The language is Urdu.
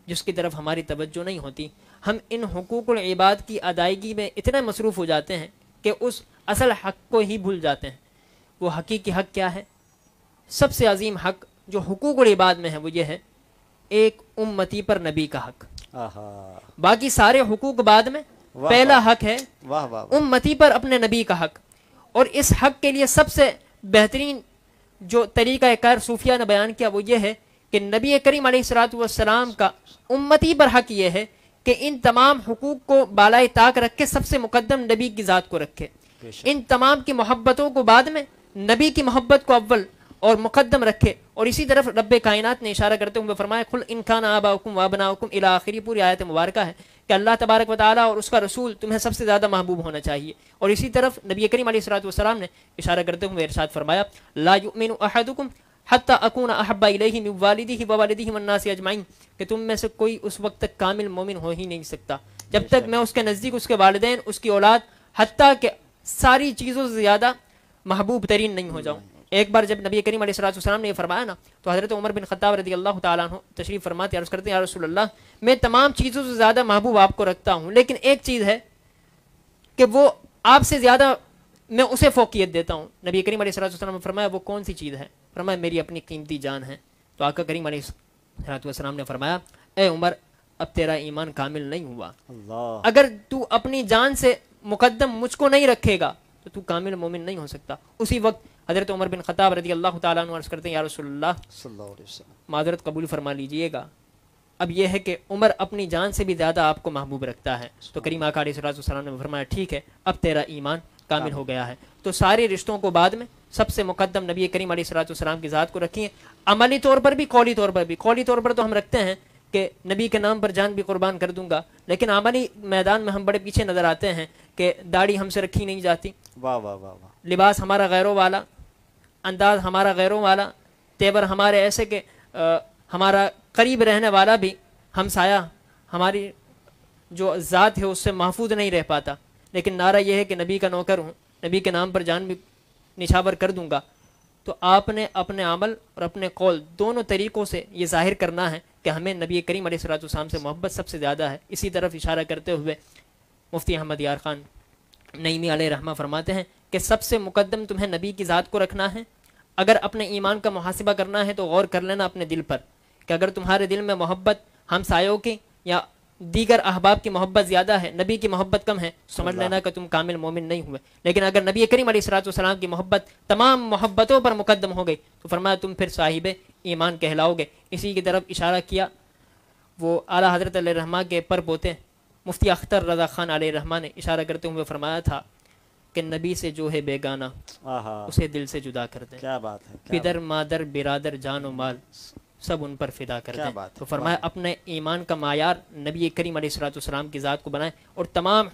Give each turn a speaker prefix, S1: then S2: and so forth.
S1: جس کی طرف ہماری توجہ نہیں ہوتی. ہم ان حقوق العباد کی ادائیگی میں اتنا مصروف ہو جاتے ہیں کہ اس اصل حق کو ہی بھول جاتے ہیں. وہ حقیقی حق کیا ہے؟ سب سے عظیم حق جو حقوق العباد میں ہے وہ یہ ہے، ایک امتی پر نبی کا حق. باقی سارے حقوق بعد میں، پہلا حق ہے امتی پر اپنے نبی کا حق. اور اس حق کے لیے سب سے بہترین جو طریقہ کار صوفیہ نے بیان کیا وہ یہ ہے کہ نبی کریم علیہ الصلوۃ والسلام کا امتی پر حق یہ ہے کہ ان تمام حقوق کو بالائے طاق رکھ کے سب سے مقدم نبی کی ذات کو رکھے. ان تمام کی محبتوں کو بعد میں، نبی کی محبت کو اول اور مقدم رکھے. اور اسی طرف رب کائنات نے اشارہ کرتے ہوئے فرمایا قل ان کان آباؤکم وابناؤکم الی آخری، پوری آیت مبارکہ ہے کہ اللہ تبارک و تعالیٰ اور اس کا رسول تمہیں سب سے زیادہ محبوب ہونا چاہیے. اور اسی طرف نبی کریم علیہ الصلوۃ والسلام نے اشارہ کرتے ہوئے ارشاد فرمایا لا یؤمن احدکم حتی اکون احب الیہ من والدہ ووالدہ والناس اجمعین، کہ تم میں سے کوئی اس وقت تک کامل مومن ہو ہی نہیں سکتا جب تک میں اس کے نزدیک اس کے والدین، اس کی اولاد، حتیٰ کہ ساری چیزوں سے زیادہ محبوب ترین نہیں ہو جاؤں. ایک بار جب نبی کریم علیہ الصلوۃ والسلام نے یہ فرمایا نا تو حضرت عمر بن خطاب رضی اللہ تعالیٰ عنہ تشریف فرماتے عرض کرتے ہیں یا رسول اللہ میں تمام چیزوں سے زیادہ محبوب آپ کو رکھتا ہوں، لیکن ایک چیز ہے کہ وہ آپ سے زیادہ میں اسے فوقیت دیتا ہوں. نبی کریم علیہ الصلوۃ والسلام نے فرمایا وہ کون سی چیز ہے؟ فرمایا میری اپنی قیمتی جان ہے. تو آقا کریم علیہ الصلوۃ والسلام نے فرمایا اے عمر اب تیرا ایمان کامل نہیں ہوا. اگر تو اپنی جان سے مقدم مجھ کو نہیں رکھے گا تو تو کامل مومن نہیں ہو سکتا. اسی وقت حضرت عمر بن خطاب رضی اللہ تعالیٰ عنہ عرض کرتے ہیں یا رسول اللہ صلی اللہ علیہ وسلم معذرت قبول فرما لیجئے گا. اب یہ ہے کہ عمر اپنی جان سے بھی زیادہ آپ کو محبوب رکھتا ہے. تو کریم آقا علیہ السلام نے فرمایا ٹھیک ہے اب تیرا ایمان کامل ہو گیا ہے. تو سارے رشتوں کو بعد میں سب سے مقدم نبی کریم علیہ السلام کی ذات کو رکھیے. عملی طور پر بھی، قولی طور پر بھی. قولی طور پر تو ہم رکھتے ہیں کہ نبی کے نام پر جان بھی قربان کر دوں گا، لیکن عملی میدان میں ہم بڑے پیچھے نظر آتے ہیں کہ داڑھی ہم سے رکھی نہیں جاتی،
S2: واہ واہ واہ واہ،
S1: لباس ہمارا غیروں والا، انداز ہمارا غیروں والا، تیور ہمارے ایسے کہ ہمارا قریب رہنے والا بھی ہمسایہ ہماری جو ذات ہے اس سے محفوظ نہیں رہ پاتا. لیکن نعرہ یہ ہے کہ نبی کا نوکر ہوں، نبی کے نام پر جان بھی نچھاور کر دوں گا. تو آپ نے اپنے عمل اور اپنے قول دونوں طریقوں سے یہ ظاہر کرنا ہے کہ ہمیں نبی کریم علیہ السلام سے محبت سب سے زیادہ ہے. اسی طرف اشارہ کرتے ہوئے مفتی احمد یار خان نعیمی علیہ رحمہ فرماتے ہیں کہ سب سے مقدم تمہیں نبی کی ذات کو رکھنا ہے. اگر اپنے ایمان کا محاسبہ کرنا ہے تو غور کر لینا اپنے دل پر کہ اگر تمہارے دل میں محبت ہمسایوں کی یا دیگر احباب کی محبت زیادہ ہے، نبی کی محبت کم ہے، سمجھ لینا کہ تم کامل مومن نہیں ہوئے. لیکن اگر نبی کریم علیہ السلام کی محبت تمام محبتوں پر مقدم ہو گئی تو فرمایا تم پھر صاحب ایمان کہلاؤ گے. اسی کی طرف اشارہ کیا وہ اعلیٰ حضرت علیہ رحمہ کے پر پوتے مفتی اختر رضا خان علیہ رحمہ نے اشارہ کرتے ہوئے فرمایا تھا کہ نبی سے جو ہے بیگانہ اسے دل سے جدا کر دیں.
S2: کیا بات ہے،
S1: پدر مادر برادر جان و مال سب ان پر فدا کر دیں. تو فرمایا اپنے ایمان کا معیار نبی کریم علیہ السلام کی ذات کو بنائیں اور تمام